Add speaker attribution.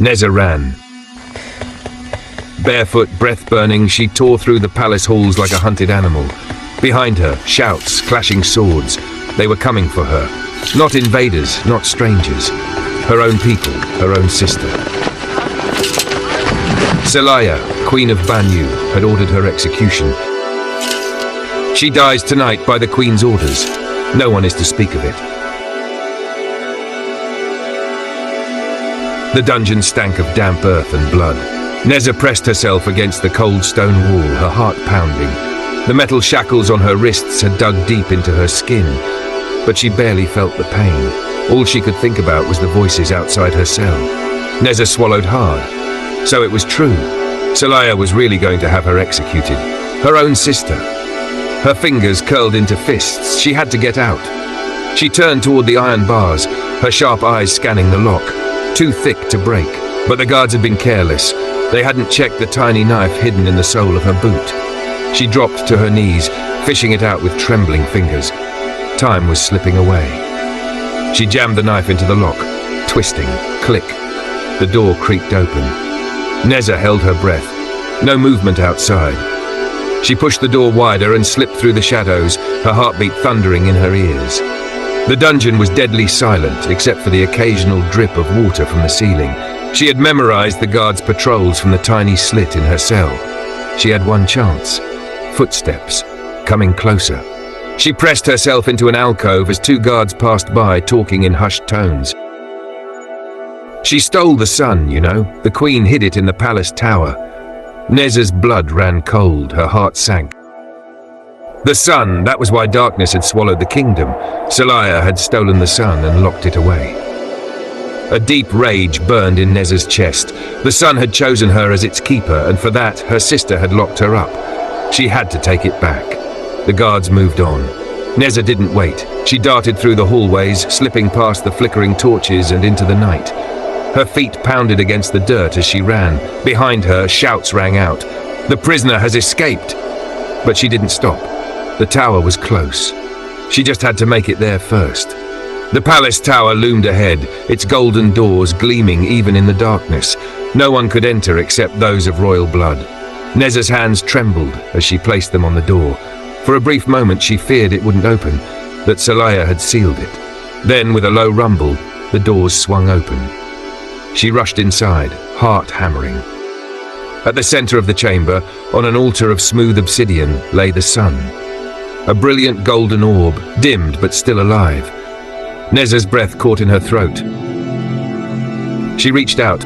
Speaker 1: Neza ran. Barefoot, breath-burning, she tore through the palace halls like a hunted animal. Behind her, shouts, clashing swords. They were coming for her. Not invaders, not strangers. Her own people, her own sister. Selayah, Queen of Banyu, had ordered her execution. She dies tonight by the Queen's orders. No one is to speak of it. The dungeon stank of damp earth and blood. Neza pressed herself against the cold stone wall, her heart pounding. The metal shackles on her wrists had dug deep into her skin, but she barely felt the pain. All she could think about was the voices outside her cell. Neza swallowed hard. So it was true. Selayah was really going to have her executed. Her own sister. Her fingers curled into fists. She had to get out. She turned toward the iron bars, her sharp eyes scanning the lock. Too thick to break. But the guards had been careless. They hadn't checked the tiny knife hidden in the sole of her boot. She dropped to her knees, fishing it out with trembling fingers. Time was slipping away. She jammed the knife into the lock, twisting, click. The door creaked open. Neza held her breath. No movement outside. She pushed the door wider and slipped through the shadows, her heartbeat thundering in her ears. The dungeon was deadly silent, except for the occasional drip of water from the ceiling. She had memorized the guards' patrols from the tiny slit in her cell. She had one chance. Footsteps, coming closer. She pressed herself into an alcove as two guards passed by, talking in hushed tones. She stole the sun, you know. The Queen hid it in the palace tower. Neza's blood ran cold, her heart sank. The sun, that was why darkness had swallowed the kingdom. Selayah had stolen the sun and locked it away. A deep rage burned in Neza's chest. The sun had chosen her as its keeper, and for that, her sister had locked her up. She had to take it back. The guards moved on. Neza didn't wait. She darted through the hallways, slipping past the flickering torches and into the night. Her feet pounded against the dirt as she ran. Behind her, shouts rang out. "The prisoner has escaped!" But she didn't stop. The tower was close. She just had to make it there first. The palace tower loomed ahead, its golden doors gleaming even in the darkness. No one could enter except those of royal blood. Neza's hands trembled as she placed them on the door. For a brief moment she feared it wouldn't open, that Selayah had sealed it. Then, with a low rumble, the doors swung open. She rushed inside, heart hammering. At the center of the chamber, on an altar of smooth obsidian, lay the sun. A brilliant golden orb, dimmed but still alive. Neza's breath caught in her throat. She reached out,